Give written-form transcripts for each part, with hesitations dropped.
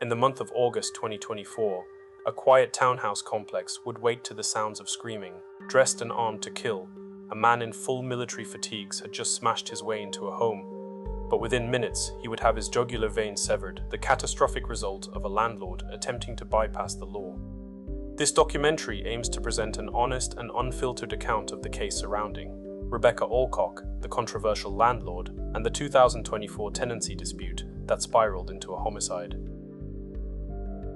In the month of August 2024, a quiet townhouse complex would wake to the sounds of screaming. Dressed and armed to kill, a man in full military fatigues had just smashed his way into a home, but within minutes he would have his jugular vein severed, the catastrophic result of a landlord attempting to bypass the law. This documentary aims to present an honest and unfiltered account of the case surrounding Rebecca Allcock, the controversial landlord, and the 2024 tenancy dispute that spiraled into a homicide.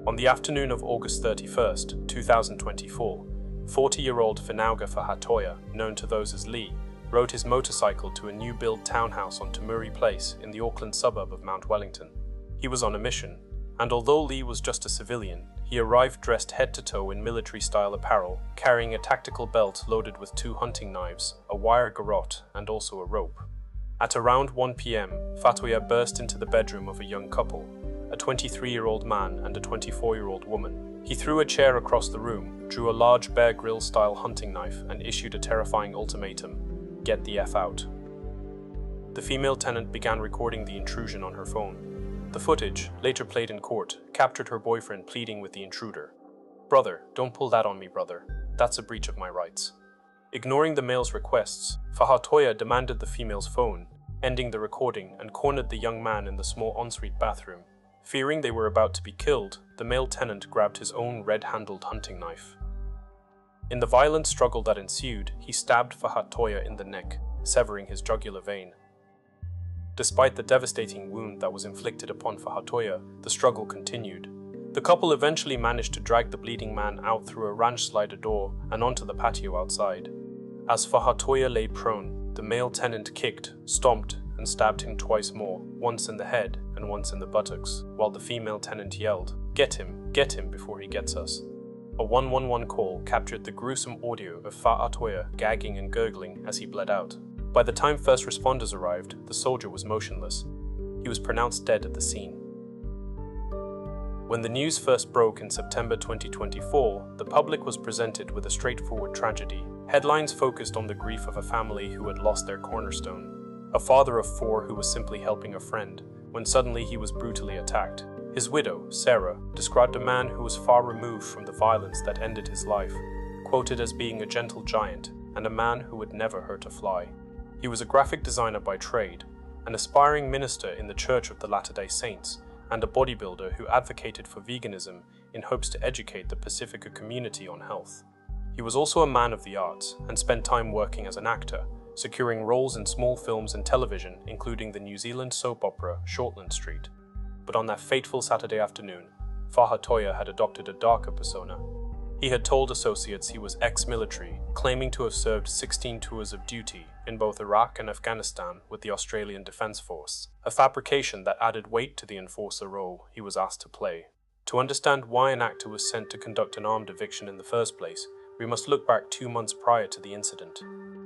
On the afternoon of August 31st, 2024, 40-year-old Finauga Fahatoya, known to those as Lee, rode his motorcycle to a new-built townhouse on Tamuri Place in the Auckland suburb of Mount Wellington. He was on a mission, and although Lee was just a civilian, he arrived dressed head-to-toe in military-style apparel, carrying a tactical belt loaded with 2 hunting knives, a wire garrote, and also a rope. At around 1 p.m., Fahatoya burst into the bedroom of a young couple, a 23-year-old man and a 24-year-old woman. He threw a chair across the room, drew a large Bear Grylls-style hunting knife, and issued a terrifying ultimatum: "Get the F out." The female tenant began recording the intrusion on her phone. The footage, later played in court, captured her boyfriend pleading with the intruder. "Brother, don't pull that on me, brother. That's a breach of my rights." Ignoring the male's requests, Fahatoya demanded the female's phone, ending the recording, and cornered the young man in the small ensuite bathroom. Fearing they were about to be killed, the male tenant grabbed his own red-handled hunting knife. In the violent struggle that ensued, he stabbed Fahatoya in the neck, severing his jugular vein. Despite the devastating wound that was inflicted upon Fahatoya, the struggle continued. The couple eventually managed to drag the bleeding man out through a ranch slider door and onto the patio outside. As Fahatoya lay prone, the male tenant kicked, stomped, and stabbed him twice more, once in the head and once in the buttocks, while the female tenant yelled, get him, before he gets us." A 111 call captured the gruesome audio of Fahatoya gagging and gurgling as he bled out. By the time first responders arrived, the soldier was motionless. He was pronounced dead at the scene. When the news first broke in September 2024, the public was presented with a straightforward tragedy. Headlines focused on the grief of a family who had lost their cornerstone, a father of 4 who was simply helping a friend, when suddenly he was brutally attacked. His widow, Sarah, described a man who was far removed from the violence that ended his life, quoted as being a gentle giant and a man who would never hurt a fly. He was a graphic designer by trade, an aspiring minister in the Church of the Latter-day Saints, and a bodybuilder who advocated for veganism in hopes to educate the Pacifica community on health. He was also a man of the arts and spent time working as an actor, securing roles in small films and television, including the New Zealand soap opera Shortland Street. But on that fateful Saturday afternoon, Fahatoya had adopted a darker persona. He had told associates he was ex-military, claiming to have served 16 tours of duty in both Iraq and Afghanistan with the Australian Defence Force, a fabrication that added weight to the enforcer role he was asked to play. To understand why an actor was sent to conduct an armed eviction in the first place, we must look back 2 months prior to the incident.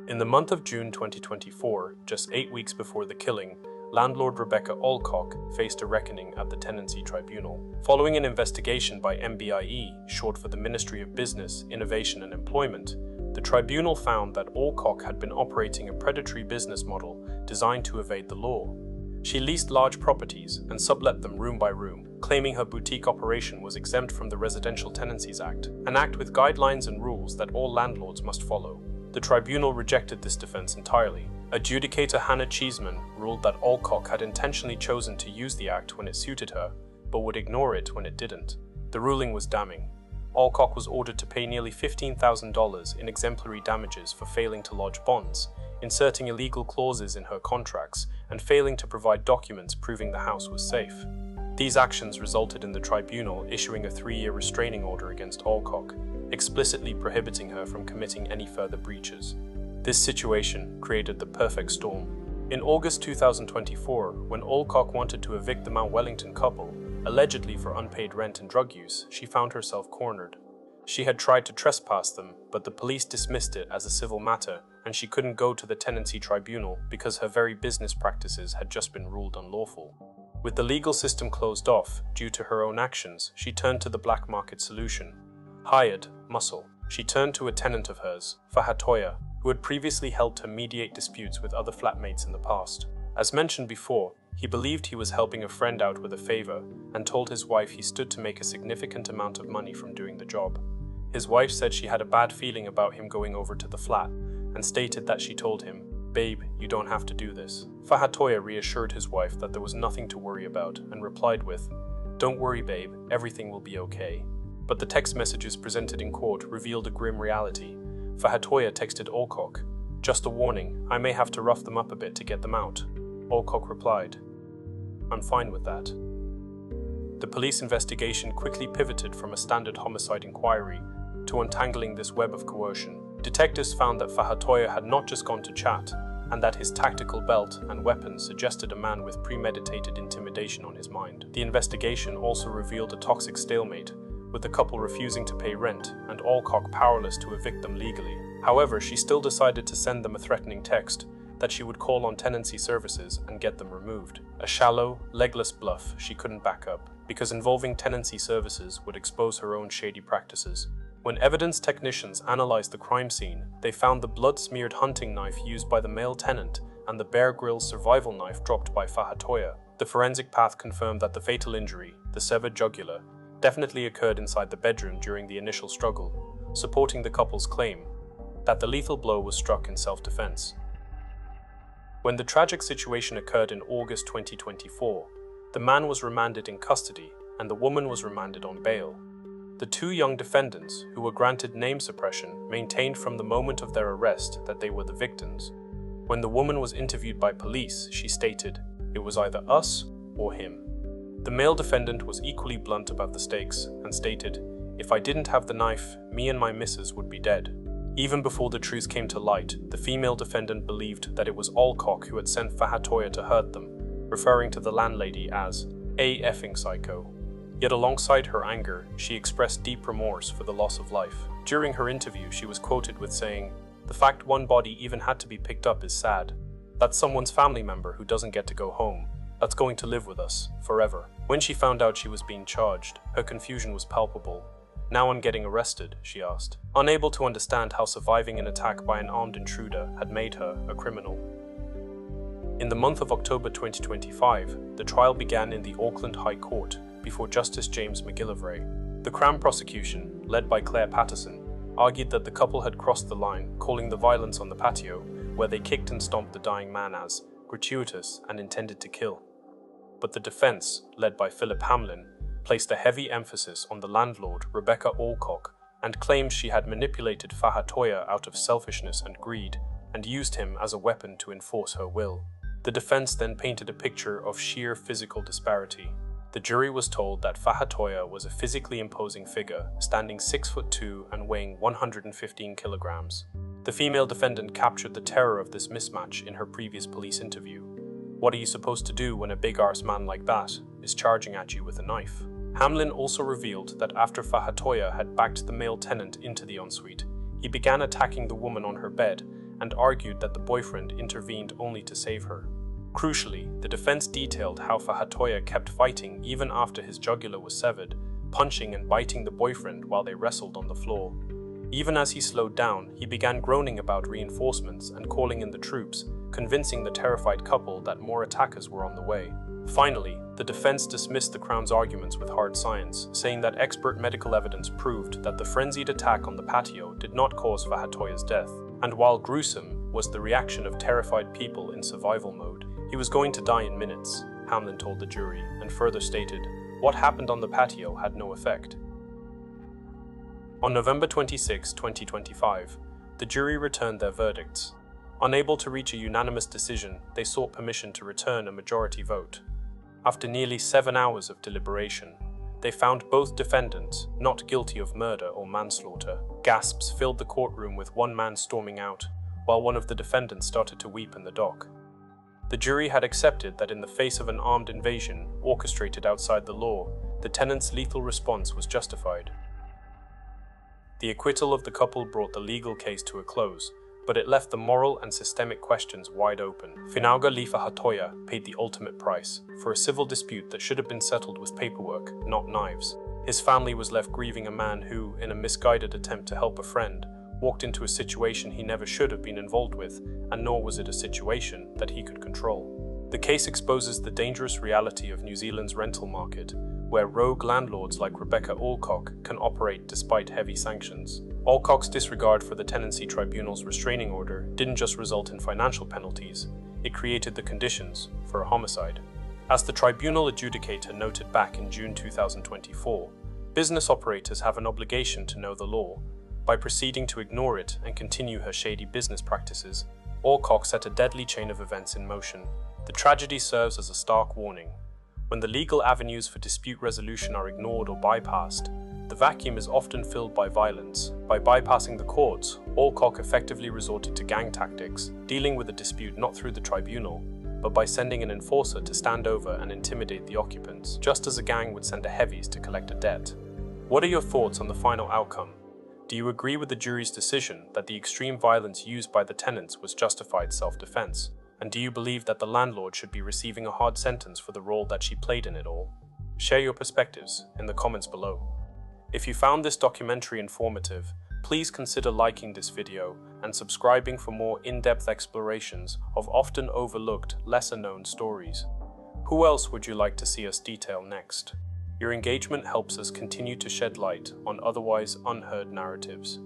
In the month of June 2024, just 8 weeks before the killing, landlord Rebecca Allcock faced a reckoning at the Tenancy Tribunal. Following an investigation by MBIE, short for the Ministry of Business, Innovation and Employment, the tribunal found that Allcock had been operating a predatory business model designed to evade the law. She leased large properties and sublet them room by room, claiming her boutique operation was exempt from the Residential Tenancies Act, an act with guidelines and rules that all landlords must follow. The tribunal rejected this defense entirely. Adjudicator Hannah Cheeseman ruled that Allcock had intentionally chosen to use the act when it suited her, but would ignore it when it didn't. The ruling was damning. Allcock was ordered to pay nearly $15,000 in exemplary damages for failing to lodge bonds, inserting illegal clauses in her contracts, and failing to provide documents proving the house was safe. These actions resulted in the tribunal issuing a 3-year restraining order against Allcock, explicitly prohibiting her from committing any further breaches. This situation created the perfect storm. In August 2024, when Allcock wanted to evict the Mount Wellington couple, allegedly for unpaid rent and drug use, she found herself cornered. She had tried to trespass them, but the police dismissed it as a civil matter, and she couldn't go to the tenancy tribunal because her very business practices had just been ruled unlawful. With the legal system closed off due to her own actions, she turned to the black market solution. Hired muscle. She turned to a tenant of hers, Fahatoya, who had previously helped her mediate disputes with other flatmates in the past. As mentioned before, He believed he was helping a friend out with a favor and told his wife he stood to make a significant amount of money from doing the job. His wife said she had a bad feeling about him going over to the flat and stated that she told him, "Babe, you don't have to do this." Fahatoya reassured his wife that there was nothing to worry about and replied with, "Don't worry, babe, everything will be okay." But the text messages presented in court revealed a grim reality. Fahatoya texted Allcock, "Just a warning, I may have to rough them up a bit to get them out." Allcock replied, "I'm fine with that." The police investigation quickly pivoted from a standard homicide inquiry to untangling this web of coercion. Detectives found that Fahatoya had not just gone to chat, and that his tactical belt and weapons suggested a man with premeditated intimidation on his mind. The investigation also revealed a toxic stalemate, with the couple refusing to pay rent and Allcock powerless to evict them legally. However, she still decided to send them a threatening text that she would call on tenancy services and get them removed. A shallow, legless bluff she couldn't back up, because involving tenancy services would expose her own shady practices. When evidence technicians analyzed the crime scene, they found the blood-smeared hunting knife used by the male tenant and the Bear Grylls survival knife dropped by Fahatoya. The forensic path confirmed that the fatal injury, the severed jugular, definitely occurred inside the bedroom during the initial struggle, supporting the couple's claim that the lethal blow was struck in self-defense. When the tragic situation occurred in August 2024, the man was remanded in custody and the woman was remanded on bail. The two young defendants, who were granted name suppression, maintained from the moment of their arrest that they were the victims. When the woman was interviewed by police, she stated, "It was either us or him." The male defendant was equally blunt about the stakes and stated, "If I didn't have the knife, me and my missus would be dead." Even before the truth came to light, the female defendant believed that it was Allcock who had sent Fahatoya to hurt them, referring to the landlady as a effing psycho. Yet alongside her anger, she expressed deep remorse for the loss of life. During her interview, she was quoted with saying, "The fact one body even had to be picked up is sad. That's someone's family member who doesn't get to go home. That's going to live with us, forever." When she found out she was being charged, her confusion was palpable. "Now I'm getting arrested?" she asked, unable to understand how surviving an attack by an armed intruder had made her a criminal. In the month of October 2025, the trial began in the Auckland High Court before Justice James McGillivray. The Crown prosecution, led by Claire Patterson, argued that the couple had crossed the line, calling the violence on the patio, where they kicked and stomped the dying man, as gratuitous and intended to kill. But the defense, led by Philip Hamlin, placed a heavy emphasis on the landlord, Rebecca Allcock, and claimed she had manipulated Fahatoya out of selfishness and greed and used him as a weapon to enforce her will. The defense then painted a picture of sheer physical disparity. The jury was told that Fahatoya was a physically imposing figure, standing 6'2" and weighing 115 kilograms. The female defendant captured the terror of this mismatch in her previous police interview. "What are you supposed to do when a big-arse man like that is charging at you with a knife?" Hamlin also revealed that after Fahatoya had backed the male tenant into the ensuite, he began attacking the woman on her bed and argued that the boyfriend intervened only to save her. Crucially, the defense detailed how Fahatoya kept fighting even after his jugular was severed, punching and biting the boyfriend while they wrestled on the floor. Even as he slowed down, he began groaning about reinforcements and calling in the troops, convincing the terrified couple that more attackers were on the way. Finally, the defense dismissed the Crown's arguments with hard science, saying that expert medical evidence proved that the frenzied attack on the patio did not cause Fahatoya's death, and while gruesome was the reaction of terrified people in survival mode, he was going to die in minutes, Hamlin told the jury, and further stated, "What happened on the patio had no effect." On November 26, 2025, the jury returned their verdicts. Unable to reach a unanimous decision, they sought permission to return a majority vote. After nearly 7 hours of deliberation, they found both defendants not guilty of murder or manslaughter. Gasps filled the courtroom, with one man storming out, while one of the defendants started to weep in the dock. The jury had accepted that in the face of an armed invasion orchestrated outside the law, the tenant's lethal response was justified. The acquittal of the couple brought the legal case to a close, but it left the moral and systemic questions wide open. Finauga Fahatoya paid the ultimate price for a civil dispute that should have been settled with paperwork, not knives. His family was left grieving a man who, in a misguided attempt to help a friend, walked into a situation he never should have been involved with, and nor was it a situation that he could control. The case exposes the dangerous reality of New Zealand's rental market, where rogue landlords like Rebecca Allcock can operate despite heavy sanctions. Allcock's disregard for the Tenancy Tribunal's restraining order didn't just result in financial penalties, it created the conditions for a homicide. As the tribunal adjudicator noted back in June 2024, business operators have an obligation to know the law. By proceeding to ignore it and continue her shady business practices, Allcock set a deadly chain of events in motion. The tragedy serves as a stark warning. When the legal avenues for dispute resolution are ignored or bypassed, the vacuum is often filled by violence. By bypassing the courts, Allcock effectively resorted to gang tactics, dealing with the dispute not through the tribunal, but by sending an enforcer to stand over and intimidate the occupants, just as a gang would send a heavies to collect a debt. What are your thoughts on the final outcome? Do you agree with the jury's decision that the extreme violence used by the tenants was justified self-defense? And do you believe that the landlord should be receiving a hard sentence for the role that she played in it all? Share your perspectives in the comments below. If you found this documentary informative, please consider liking this video and subscribing for more in-depth explorations of often overlooked, lesser-known stories. Who else would you like to see us detail next? Your engagement helps us continue to shed light on otherwise unheard narratives.